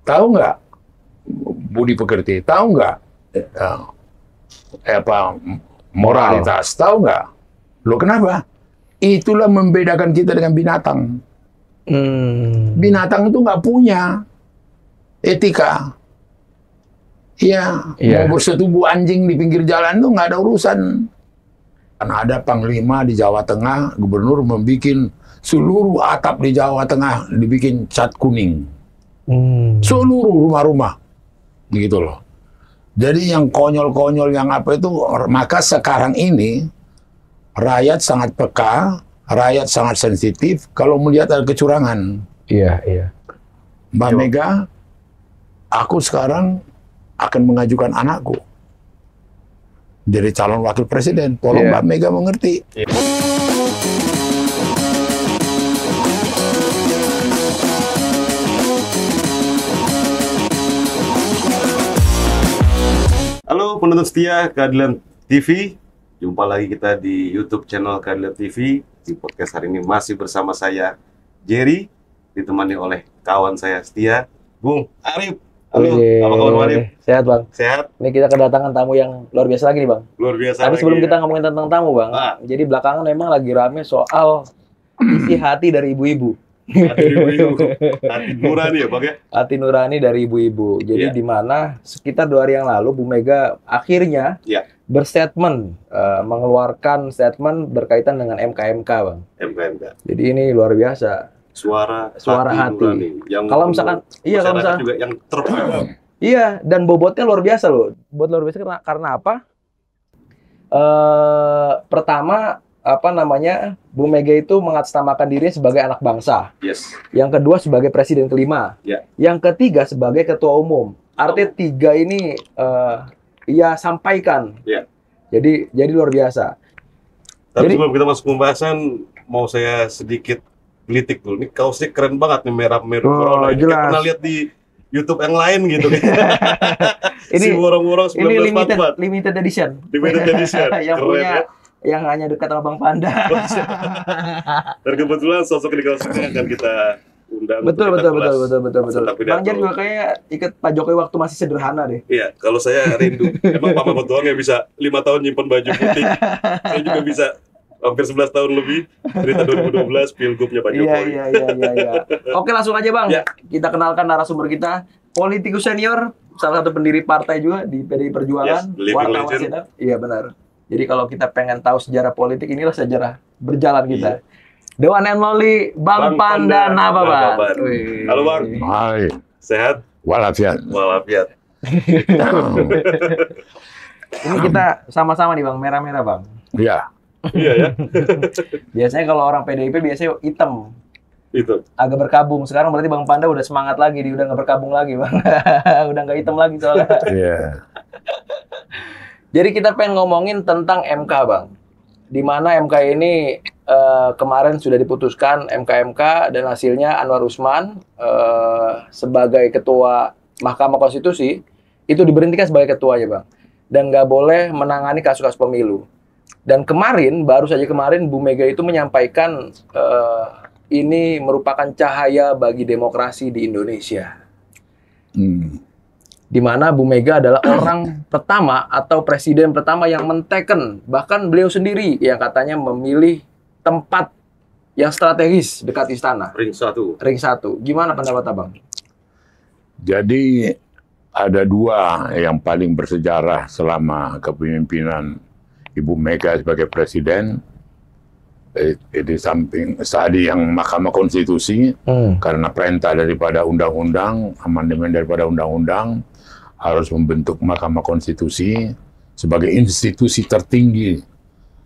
Tahu nggak budi pekerti? Tahu nggak apa moralitas? Tahu nggak? Loh kenapa? Itulah membedakan kita dengan binatang. Binatang itu nggak punya etika. Iya, mau bersetubuh anjing di pinggir jalan itu nggak ada urusan. Karena ada panglima di Jawa Tengah, gubernur membuat seluruh atap di Jawa Tengah dibikin cat kuning. Seluruh rumah-rumah, gitu loh. Jadi yang konyol-konyol yang apa itu, maka sekarang ini rakyat sangat peka, rakyat sangat sensitif kalau melihat ada kecurangan. Iya. Mbak Mega, aku sekarang akan mengajukan anakku jadi calon wakil presiden. Tolong Mbak Mega mengerti. Halo penonton setia Keadilan TV, jumpa lagi kita di YouTube channel Keadilan TV. Di podcast hari ini masih bersama saya Jerry, ditemani oleh kawan saya setia, Bung Arif. Halo, apa kabar Bung Arif? Sehat Bang. Sehat. Ini kita kedatangan tamu yang luar biasa lagi nih Bang. Luar biasa. Tapi sebelum lagi, kita ngomongin tentang tamu Bang, jadi belakangan memang lagi rame soal isi hati dari ibu-ibu. Hati ibu-ibu, hati nurani ya Bang ya? Hati nurani dari ibu-ibu. Jadi di mana sekitar 2 hari yang lalu Bu Mega akhirnya berstatement, mengeluarkan statement berkaitan dengan MK-MK Bang. MK-MK. Jadi ini luar biasa. Suara hati. Yang kalau misalkan kalau misalkan juga yang terpendam. Iya, dan bobotnya luar biasa loh. Luar biasa karena apa? Pertama, Bu Mega itu mengatasnamakan dirinya sebagai anak bangsa. Yes. Yang kedua sebagai presiden kelima. Yang ketiga sebagai ketua umum. Artinya 3 ini ia sampaikan. Jadi luar biasa. Tapi sebelum kita masuk pembahasan, mau saya sedikit gelitik dulu. Ini kaosnya keren banget nih, merah-merah corona. Ini kayak pernah lihat di YouTube yang lain gitu. Ini si worong-worong 1944. Limited edition. Limited edition. Yang keren, punya ya? Yang hanya dekat sama Bang Panda. Dan kebetulan sosok di kaos ini akan kita undang. Betul. Bang Jan juga kayak ikut Pak Jokowi waktu masih sederhana deh. Iya, kalau saya rindu. Emang Pak Mahfud doang yang bisa 5 tahun nyimpen baju putih. Saya juga bisa hampir 11 tahun lebih, cerita 2012 pilgubnya Pak Jokowi. Iya. Oke, langsung aja Bang. Kita kenalkan narasumber kita, politikus senior, salah satu pendiri partai juga di PDI Perjuangan, wartawan sedap. Iya benar. Jadi kalau kita pengen tahu sejarah politik, inilah sejarah berjalan kita. The one and only Bang Panda Nababan. Halo Bang. Hai. Sehat? Walafiat. Ini kita sama-sama nih Bang, merah-merah Bang. Iya. Iya ya. Biasanya kalau orang PDIP biasanya hitam. Itu. Agak berkabung. Sekarang berarti Bang Panda udah semangat lagi, dia udah nggak berkabung lagi Bang. Udah nggak hitam lagi soalnya. Iya. Jadi kita pengen ngomongin tentang MK Bang. Di mana MK ini kemarin sudah diputuskan MK dan hasilnya Anwar Usman sebagai ketua Mahkamah Konstitusi itu diberhentikan sebagai ketuanya Bang. Dan nggak boleh menangani kasus-kasus pemilu. Dan baru saja kemarin Bu Mega itu menyampaikan ini merupakan cahaya bagi demokrasi di Indonesia. Di mana Bu Mega adalah orang pertama atau presiden pertama yang menteken, bahkan beliau sendiri yang katanya memilih tempat yang strategis dekat istana. Ring 1. Gimana pendapat Abang? Jadi ada 2 yang paling bersejarah selama kepemimpinan Ibu Mega sebagai presiden. Di samping tadi yang Mahkamah Konstitusi, karena perintah daripada undang-undang, amandemen daripada undang-undang, harus membentuk Mahkamah Konstitusi sebagai institusi tertinggi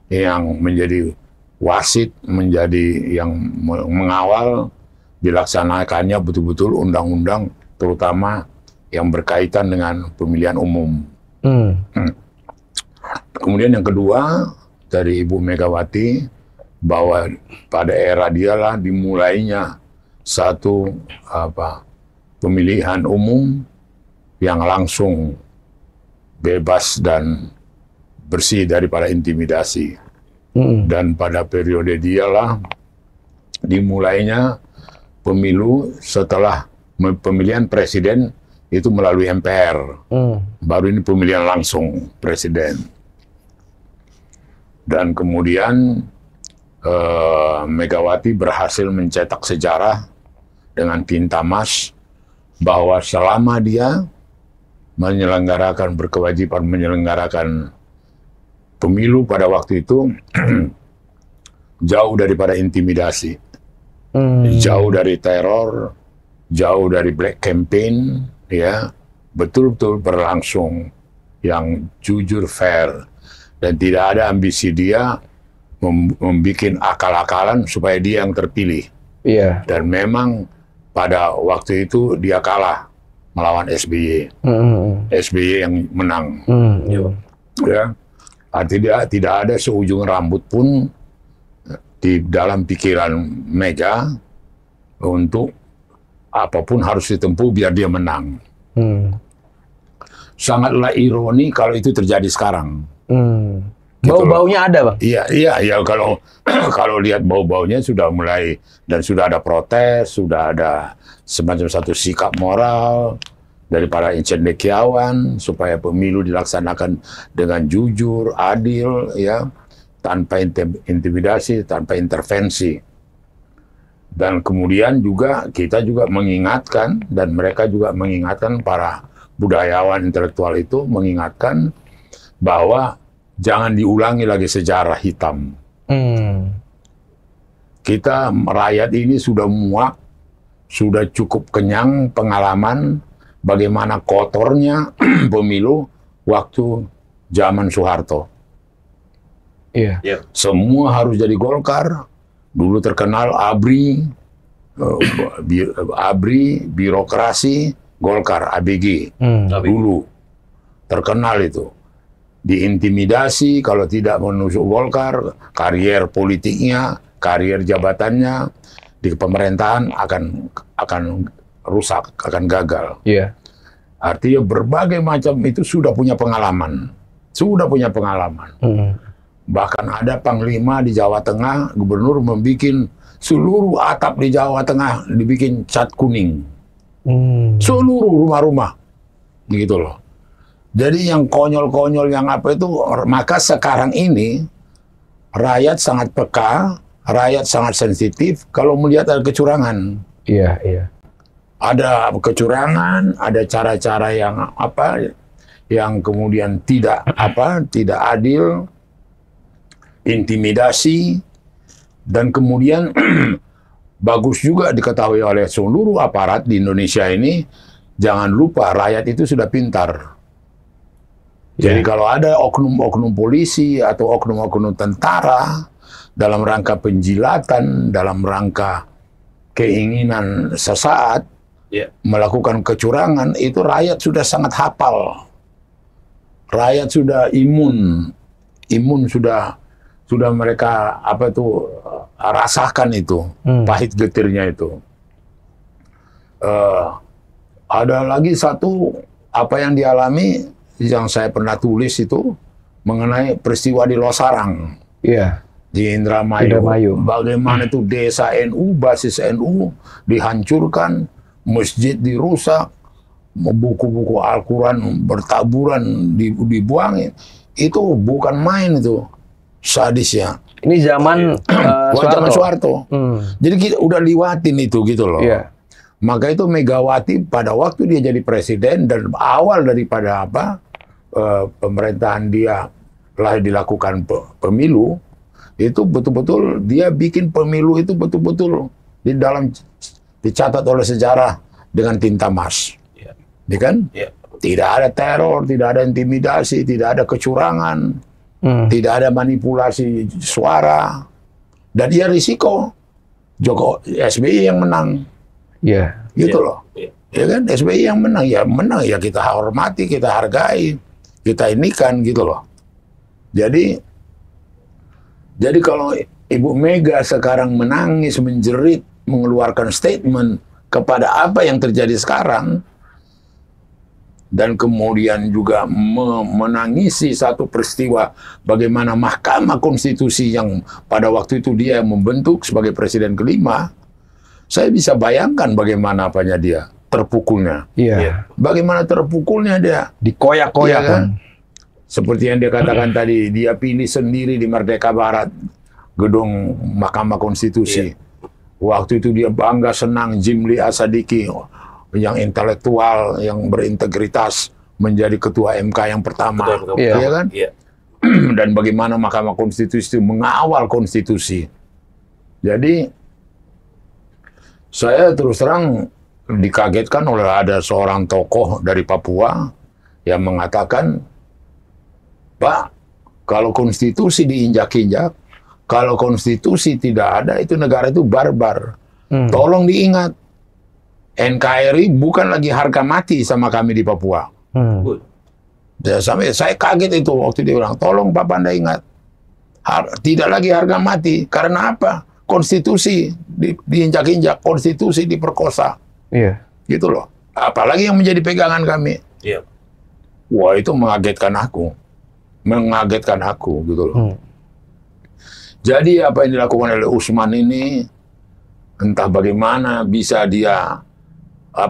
yang menjadi wasit, menjadi yang mengawal dilaksanakannya betul-betul undang-undang, terutama yang berkaitan dengan pemilihan umum. Kemudian yang kedua dari Ibu Megawati, bahwa pada era dialah dimulainya satu pemilihan umum yang langsung bebas dan bersih daripada intimidasi. Dan pada periode dialah dimulainya pemilu setelah pemilihan presiden itu melalui MPR. Baru ini pemilihan langsung presiden. Dan kemudian Megawati berhasil mencetak sejarah dengan tinta emas bahwa selama dia berkewajiban menyelenggarakan pemilu pada waktu itu jauh daripada intimidasi, jauh dari teror, jauh dari black campaign, ya, betul-betul berlangsung yang jujur, fair, dan tidak ada ambisi dia membuat akal-akalan supaya dia yang terpilih. Dan memang pada waktu itu dia kalah melawan SBY. SBY yang menang. Ya, artinya tidak ada seujung rambut pun di dalam pikiran Mega untuk apapun harus ditempuh biar dia menang. Sangatlah ironi kalau itu terjadi sekarang. Bau-baunya ada, Bang? Iya. Kalau lihat bau-baunya sudah mulai, dan sudah ada protes, sudah ada semacam satu sikap moral dari para cendekiawan supaya pemilu dilaksanakan dengan jujur, adil, ya, tanpa intimidasi, tanpa intervensi. Dan kemudian juga kita juga mengingatkan, dan mereka juga mengingatkan, para budayawan intelektual itu mengingatkan bahwa jangan diulangi lagi sejarah hitam. Kita rakyat ini sudah muak, sudah cukup kenyang pengalaman bagaimana kotornya pemilu waktu zaman Soeharto. Semua harus jadi Golkar. Dulu terkenal ABRI, birokrasi, Golkar, ABG. Dulu terkenal itu. Diintimidasi kalau tidak menusuk Golkar, karier politiknya, karier jabatannya di pemerintahan akan rusak, akan gagal. Artinya berbagai macam itu sudah punya pengalaman. Bahkan ada panglima di Jawa Tengah, gubernur membuat seluruh atap di Jawa Tengah dibikin cat kuning. Seluruh rumah-rumah. Begitu loh. Jadi yang konyol-konyol yang apa itu, maka sekarang ini rakyat sangat peka, rakyat sangat sensitif kalau melihat ada kecurangan. Ada kecurangan, ada cara-cara yang apa, yang kemudian tidak adil, intimidasi, dan kemudian bagus juga diketahui oleh seluruh aparat di Indonesia ini. Jangan lupa rakyat itu sudah pintar. Jadi kalau ada oknum-oknum polisi atau oknum-oknum tentara dalam rangka penjilatan, dalam rangka keinginan sesaat melakukan kecurangan, itu rakyat sudah sangat hafal. Rakyat sudah imun sudah mereka rasakan itu, pahit getirnya itu. Ada lagi satu apa yang dialami yang saya pernah tulis itu mengenai peristiwa di Losarang, di Indramayu. Bagaimana itu desa NU, basis NU dihancurkan, masjid dirusak, buku-buku Al-Quran bertaburan dibuangin. Itu bukan main, itu sadisnya. Ini zaman Soeharto. Jadi kita udah liwatin itu gitu loh. Maka itu Megawati pada waktu dia jadi presiden dan awal daripada pemerintahan dia telah dilakukan pemilu, itu betul-betul dia bikin pemilu itu betul-betul dicatat oleh sejarah dengan tinta emas. Ya kan? Tidak ada teror, tidak ada intimidasi, tidak ada kecurangan, tidak ada manipulasi suara, dan dia risiko SBY yang menang. Gitu loh. Ya kan, SBY yang menang ya kita hormati, kita hargai, kita inikan gitu loh. Jadi kalau Ibu Mega sekarang menangis, menjerit, mengeluarkan statement kepada apa yang terjadi sekarang, dan kemudian juga menangisi satu peristiwa bagaimana Mahkamah Konstitusi yang pada waktu itu dia membentuk sebagai presiden kelima, saya bisa bayangkan bagaimana apanya dia terpukulnya. Iya. Bagaimana terpukulnya dia? Dikoyak-koyak Iya kan? kan. Seperti yang dia katakan tadi, dia pilih sendiri di Merdeka Barat, gedung Mahkamah Konstitusi. Waktu itu dia bangga senang Jimli Asadiki, yang intelektual, yang berintegritas, menjadi ketua MK yang pertama. Iya kan? Iya. Dan bagaimana Mahkamah Konstitusi itu mengawal konstitusi. Jadi, saya terus terang dikagetkan oleh ada seorang tokoh dari Papua yang mengatakan, Pak, kalau konstitusi diinjak-injak, kalau konstitusi tidak ada, itu negara itu barbar. Tolong diingat, NKRI bukan lagi harga mati sama kami di Papua. Sampai saya kaget itu waktu dia bilang, tolong Bapak Anda ingat, tidak lagi harga mati. Karena apa? Konstitusi diinjak-injak, konstitusi diperkosa. Iya. Gitu loh. Apalagi yang menjadi pegangan kami. Iya. Wah, itu mengagetkan aku. Mengagetkan aku, gitu loh. Jadi apa yang dilakukan oleh Usman ini, entah bagaimana bisa dia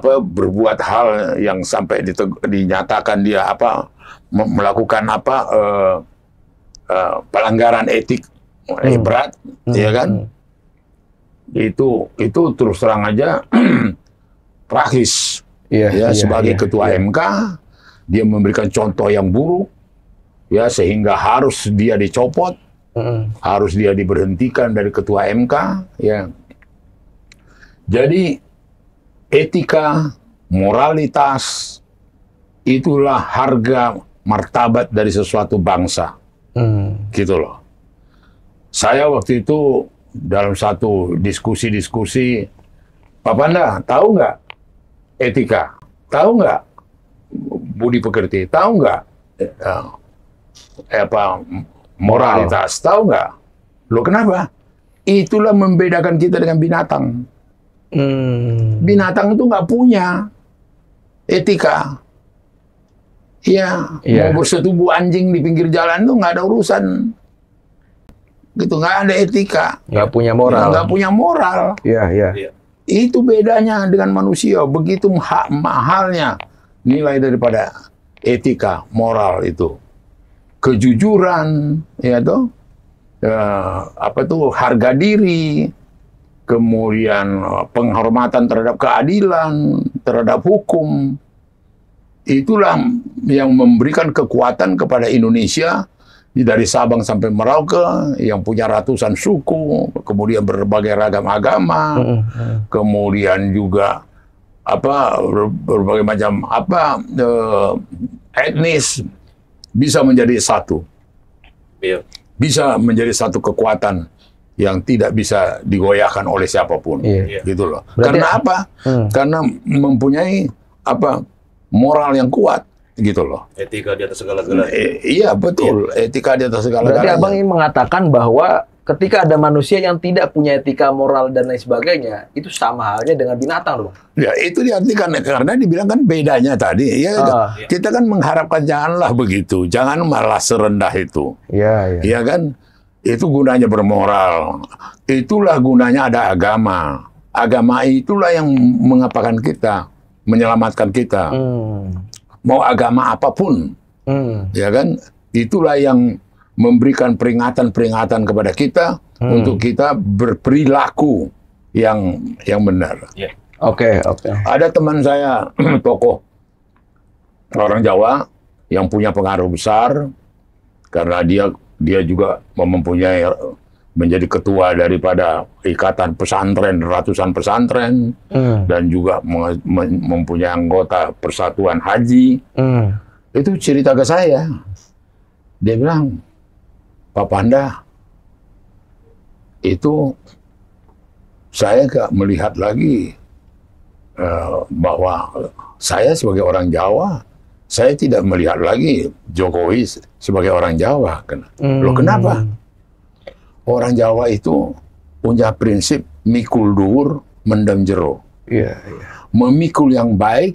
berbuat hal yang sampai dinyatakan dia melakukan pelanggaran etik berat, ya kan? Itu terus terang aja tragis. Sebagai ketua MK, dia memberikan contoh yang buruk, ya, sehingga harus dia dicopot, harus dia diberhentikan dari ketua MK, ya. Jadi etika, moralitas, itulah harga martabat dari sesuatu bangsa, gitu loh. Saya waktu itu dalam satu diskusi, Pak Panda, tahu nggak etika? Tahu nggak budi pekerti? Tahu nggak moralitas? Tahu nggak? Loh, kenapa? Itulah membedakan kita dengan binatang. Binatang itu nggak punya etika. Mau bersetubuh anjing di pinggir jalan itu nggak ada urusan. Gitu, nggak ada etika. Nggak punya moral. Nggak punya moral. Iya. Itu bedanya dengan manusia. Begitu mahalnya nilai daripada etika, moral itu. Kejujuran, ya toh, harga diri, kemudian penghormatan terhadap keadilan, terhadap hukum. Itulah yang memberikan kekuatan kepada Indonesia dari Sabang sampai Merauke, yang punya ratusan suku, kemudian berbagai ragam agama, kemudian juga berbagai macam etnis, bisa menjadi satu. Bisa menjadi satu kekuatan yang tidak bisa digoyahkan oleh siapapun, gitu loh. Karena apa? Karena mempunyai moral yang kuat, gitu loh. Etika di atas segala-galanya. Iya, betul. Etika di atas segala-galanya. Berarti Abang ingin mengatakan bahwa ketika ada manusia yang tidak punya etika moral dan lain sebagainya, itu sama halnya dengan binatang, loh. Ya, itu diartikan karena dibilang kan bedanya tadi. Kita kan mengharapkan janganlah begitu, jangan malah serendah itu. Iya kan? Itu gunanya bermoral. Itulah gunanya ada agama. Agama itulah yang mengapakan kita, menyelamatkan kita. Mau agama apapun, ya kan? Itulah yang memberikan peringatan-peringatan kepada kita untuk kita berperilaku yang benar. Oke. Ada teman saya tokoh orang Jawa yang punya pengaruh besar karena dia juga mempunyai menjadi ketua daripada ikatan pesantren, ratusan pesantren, dan juga mempunyai anggota persatuan haji. Itu cerita ke saya. Dia bilang, Pak Panda, itu saya gak melihat lagi bahwa saya sebagai orang Jawa, saya tidak melihat lagi Jokowi sebagai orang Jawa. Loh, kenapa? Orang Jawa itu punya prinsip mikul dhuwur mendem jero. Memikul yang baik,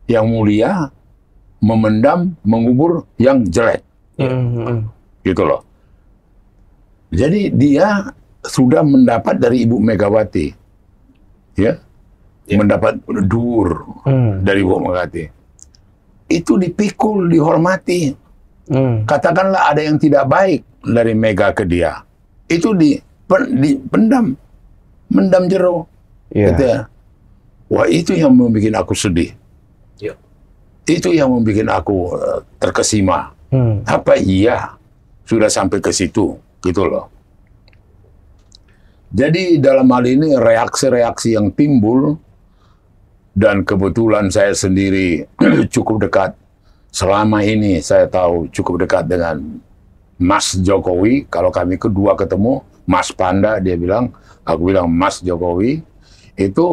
yang mulia, memendam, mengubur yang jelek. Gitu loh. Jadi dia sudah mendapat dari Ibu Megawati. Ya. mendapat dur dari Bu Megawati. Itu dipikul, dihormati. Katakanlah ada yang tidak baik dari Mega ke dia, itu dipendam, mendam jero. Gitu ya. Wah, itu yang membuat aku sedih. Itu yang membuat aku terkesima. Apa iya sudah sampai ke situ, gitu loh. Jadi dalam hal ini reaksi-reaksi yang timbul, dan kebetulan saya sendiri cukup dekat, selama ini saya tahu cukup dekat dengan Mas Jokowi. Kalau kami kedua ketemu, Mas Panda, dia bilang, aku bilang Mas Jokowi, itu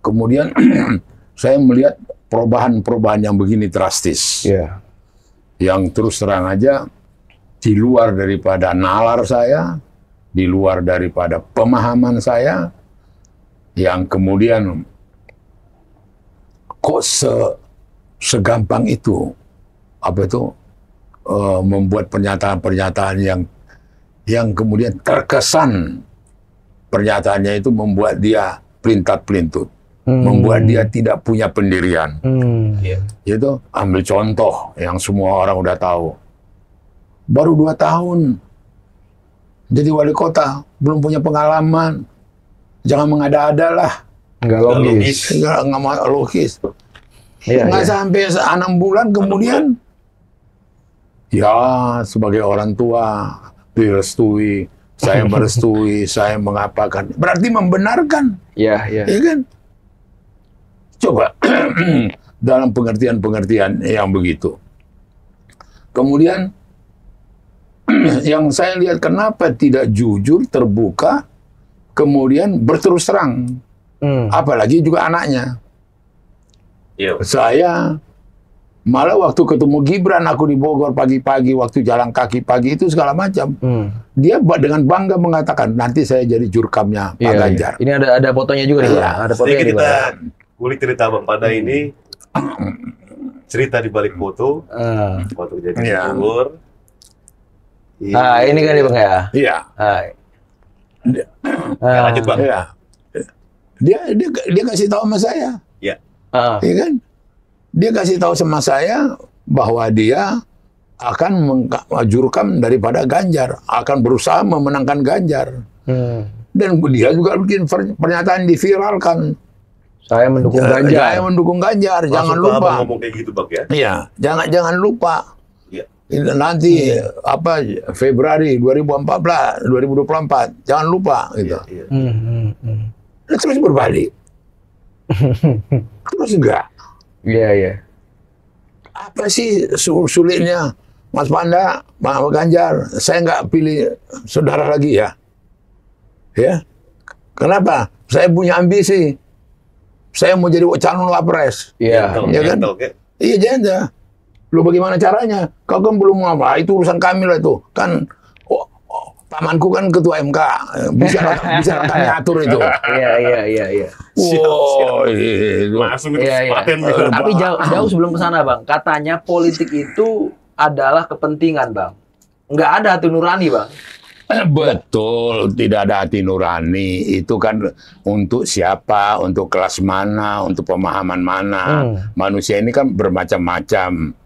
kemudian saya melihat perubahan-perubahan yang begini drastis. Yang terus terang aja, di luar daripada nalar saya, di luar daripada pemahaman saya, yang kemudian kok segampang itu, membuat pernyataan-pernyataan yang kemudian terkesan pernyataannya itu membuat dia pelintat-pelintut, membuat dia tidak punya pendirian. Itu ambil contoh yang semua orang udah tahu. Baru 2 tahun jadi wali kota, belum punya pengalaman. Jangan mengada-ada lah. Nggak logis. Nggak logis. Nggak sampai 6 bulan kemudian, ya sebagai orang tua direstui, saya merestui, saya mengapakan. Berarti membenarkan. Iya kan? Coba dalam pengertian-pengertian yang begitu. Kemudian yang saya lihat, kenapa tidak jujur, terbuka, kemudian berterus terang. Apalagi juga anaknya. Saya malah waktu ketemu Gibran, aku di Bogor pagi-pagi, waktu jalan kaki pagi itu segala macam. Dia dengan bangga mengatakan, nanti saya jadi jurkamnya Pak Ganjar. Ini ada fotonya juga nih. Ada fotonya kita kulik cerita Bang Pada ini, cerita di balik foto, waktu jadi gubernur. Ini kan nih Bang ya. Iya. Lanjut Bang. Iya. Dia kasih tahu sama saya. Iya. Iya kan? Dia kasih tahu sama saya bahwa dia akan menjurkam daripada Ganjar, akan berusaha memenangkan Ganjar. Dan dia juga bikin pernyataan diviralkan. Saya mendukung Ganjar. Saya mendukung Ganjar. Jangan lupa. Ngomong kayak gitu Bang ya. Iya, jangan lupa. Nanti Februari 2024, jangan lupa gitu. Terus berbalik. Terus enggak. Iya. Apa sih sulitnya Mas Panda, Pak Ganjar? Saya nggak pilih saudara lagi ya. Ya. Kenapa? Saya punya ambisi. Saya mau jadi calon wapres. Iya. Ya kan? Iya, jangan. Lu bagaimana caranya? Kau kan belum apa? Itu urusan kami lah itu. Kan pamanku kan ketua MK. Bisa kami atur itu. Iya. Wow, langsung paten. Tapi jauh sebelum ke sana, Bang. Katanya politik itu adalah kepentingan, Bang. Nggak ada hati nurani, Bang. Betul, tidak ada hati nurani. Itu kan untuk siapa, untuk kelas mana, untuk pemahaman mana. Manusia ini kan bermacam-macam.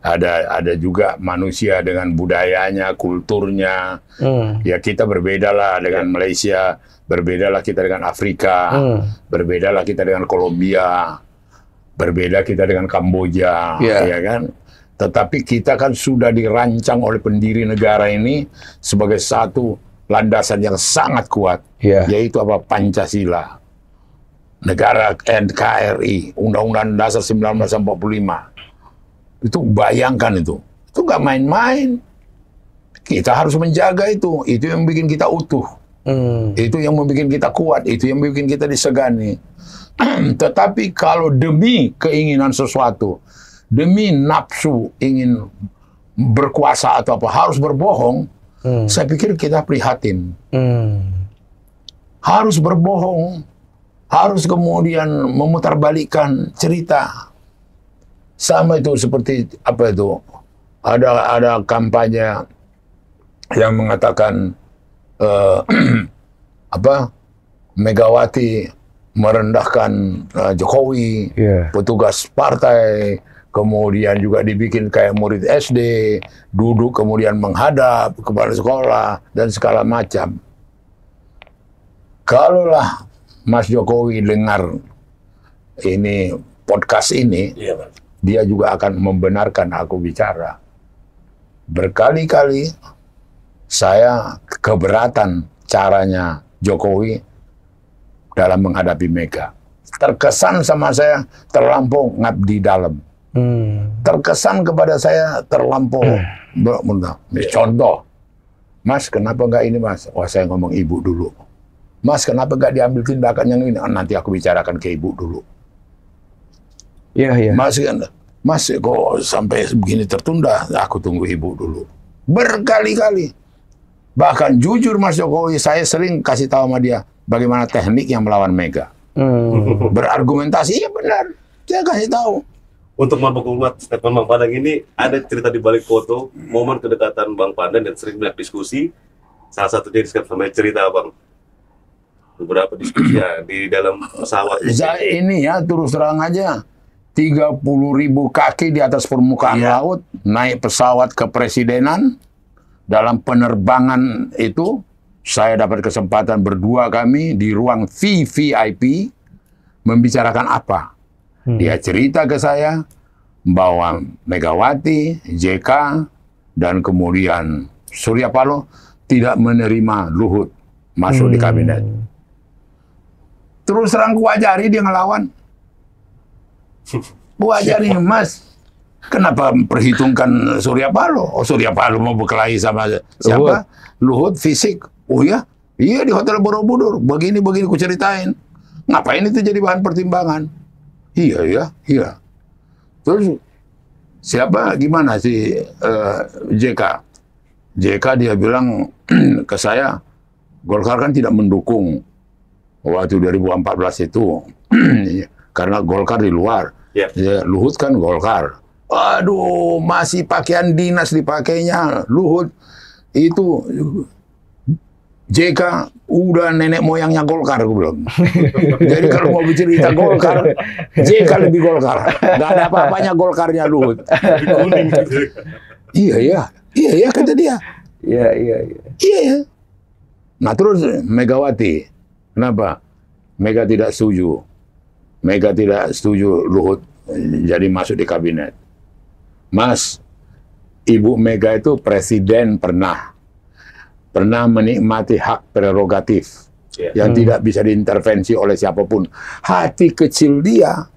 Ada juga manusia dengan budayanya, kulturnya. Ya kita berbedalah dengan Malaysia, berbedalah kita dengan Afrika, berbedalah kita dengan Kolombia, berbeda kita dengan Kamboja, ya kan? Tetapi kita kan sudah dirancang oleh pendiri negara ini sebagai satu landasan yang sangat kuat, yaitu apa? Pancasila. Negara NKRI, Undang-Undang Dasar 1945. Itu bayangkan itu nggak main-main. Kita harus menjaga itu yang bikin kita utuh, itu yang membuat kita kuat, itu yang membuat kita disegani. Tetapi kalau demi keinginan sesuatu, demi nafsu ingin berkuasa atau apa, harus berbohong, saya pikir kita prihatin. Harus berbohong, harus kemudian memutarbalikkan cerita. Sama itu seperti apa itu? Ada kampanye yang mengatakan Megawati merendahkan Jokowi, petugas partai, kemudian juga dibikin kayak murid SD, duduk kemudian menghadap kepala sekolah, dan segala macam. Kalaulah Mas Jokowi dengar ini podcast ini, dia juga akan membenarkan aku bicara. Berkali-kali saya keberatan caranya Jokowi dalam menghadapi Mega. Terkesan sama saya terlampau ngabdi dalam. Terkesan kepada saya terlampau. Contoh, Mas kenapa nggak ini Mas? Wah saya ngomong ibu dulu. Mas kenapa nggak diambil tindakan yang ini? Nanti aku bicarakan ke ibu dulu. Iya. Mas kok sampai begini tertunda? Aku tunggu ibu dulu. Berkali-kali. Bahkan jujur Mas Jokowi, saya sering kasih tahu sama dia bagaimana teknik yang melawan Mega. Berargumentasi, iya benar. Saya kasih tahu. Untuk memperkuat statement Bang Padang ini, ada cerita di balik foto, momen kedekatan Bang Padang dan sering banyak diskusi. Salah satunya sama cerita Bang. Beberapa diskusi ya di dalam pesawat. Ini ya terus terang aja. 30.000 kaki di atas permukaan laut, naik pesawat kepresidenan. Dalam penerbangan itu, saya dapat kesempatan berdua kami di ruang VVIP membicarakan apa. Dia cerita ke saya bahwa Megawati, JK, dan kemudian Surya Paloh tidak menerima Luhut masuk di kabinet. Terus terang kuajari dia ngelawan. Kuajari, Mas, kenapa perhitungkan Surya Paloh? Oh, Surya Paloh mau berkelahi sama siapa? Luhut fisik. Oh ya? Iya di Hotel Borobudur. Begini-begini ku ceritain. Ngapain itu jadi bahan pertimbangan? Iya. Terus siapa? Gimana si JK? JK dia bilang ke saya, Golkar kan tidak mendukung waktu 2014 itu karena Golkar di luar. Luhut kan Golkar. Aduh, masih pakaian dinas dipakainya. Luhut itu JK udah nenek moyangnya Golkar, gue bilang. Jadi kalau mau bercerita Golkar, JK lebih Golkar. Gak ada apa-apanya Golkarnya Luhut. Iya kata dia. Iya. Nah terus Megawati, kenapa? Mega tidak setuju. Mega tidak setuju Luhut jadi masuk di kabinet. Mas, Ibu Mega itu presiden pernah menikmati hak prerogatif yang tidak bisa diintervensi oleh siapapun. Hati kecil dia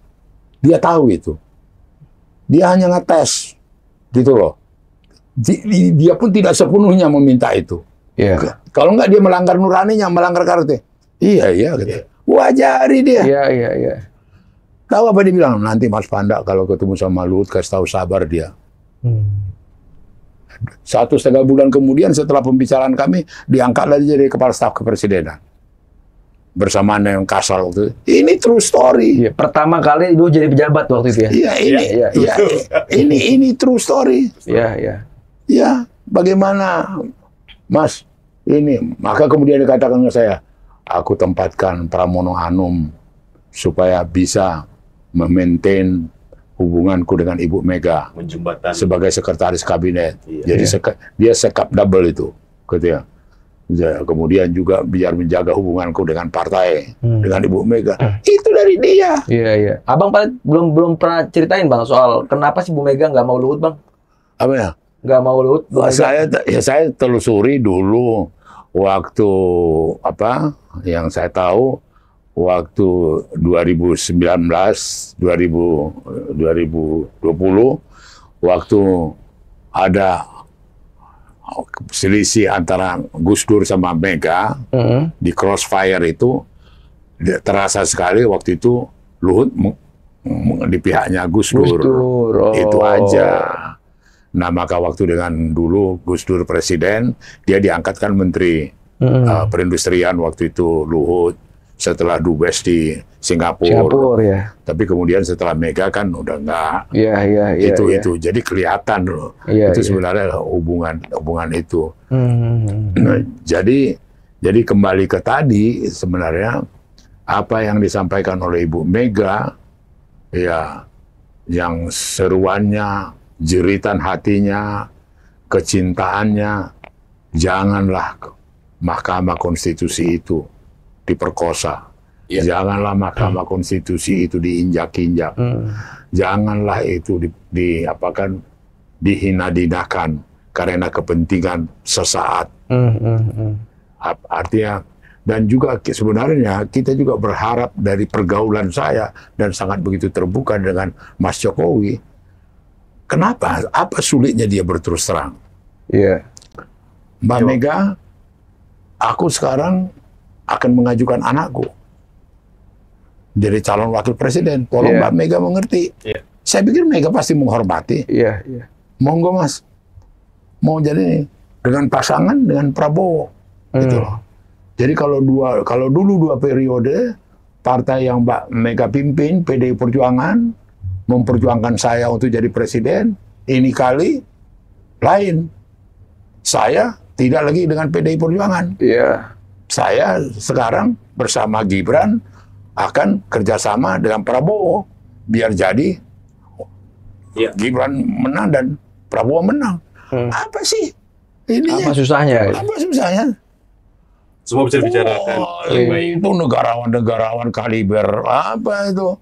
tahu itu. Dia hanya ngetes, gitu loh. Dia pun tidak sepenuhnya meminta itu. Kalau enggak dia melanggar nuraninya, melanggar karakter. Iya, gitu. Wajari dia. Iya. Tahu apa dia bilang? Nanti Mas Panda kalau ketemu sama Luhut kasih tahu sabar dia. 1,5 bulan kemudian setelah pembicaraan kami diangkat lagi jadi kepala staf kepresidenan bersama yang Kasal waktu itu. Ini true story. Pertama kali dulu jadi pejabat waktu itu ya. Ini true story. Iya. Bagaimana Mas ini? Maka kemudian dikatakan ke saya, aku tempatkan Pramono Anum supaya bisa memaintain hubunganku dengan Ibu Mega sebagai sekretaris kabinet. Jadi dia sekap double itu, gitu ya. Kemudian juga biar menjaga hubunganku dengan partai, dengan Ibu Mega. Itu dari dia. Iya. Abang belum pernah ceritain Bang soal kenapa sih Bu Mega nggak mau Luhut Bang? Apa ya? Nggak mau Luhut? Saya telusuri dulu waktu yang saya tahu. Waktu 2019, 2020, waktu ada selisih antara Gus Dur sama Mega di crossfire itu, terasa sekali waktu itu Luhut di pihaknya Gus Dur. Itu aja. Nah maka waktu dengan dulu Gus Dur presiden, dia diangkatkan menteri perindustrian waktu itu Luhut. Setelah Dubes di Singapura ya. Tapi kemudian setelah Mega kan udah enggak. Itu. Jadi kelihatan loh. Itu sebenarnya hubungan itu. Nah, jadi kembali ke tadi sebenarnya apa yang disampaikan oleh Ibu Mega, ya, yang seruannya, jeritan hatinya, kecintaannya, janganlah Mahkamah Konstitusi itu diperkosa. Janganlah Mahkamah Konstitusi itu diinjak-injak. Janganlah itu dihina-dinakan karena kepentingan sesaat. Artinya, dan juga sebenarnya kita juga berharap dari pergaulan saya dan sangat begitu terbuka dengan Mas Jokowi. Kenapa? Apa sulitnya dia berterus terang? Mbak Mega, aku sekarang akan mengajukan anakku jadi calon wakil presiden. Tolong Mbak Mega mengerti. Saya pikir Mega pasti menghormati. Monggo Mas, mau jadi dengan pasangan dengan Prabowo, gitu loh. Jadi kalau dulu 2 periode partai yang Mbak Mega pimpin, PDI Perjuangan, memperjuangkan saya untuk jadi presiden, ini kali lain. Saya tidak lagi dengan PDI Perjuangan. Saya sekarang bersama Gibran akan kerjasama dengan Prabowo biar jadi Gibran menang dan Prabowo menang. Apa sih ininya? Apa susahnya? Apa susahnya? Semua bisa dibicarakan. Itu negarawan-negarawan kaliber apa itu?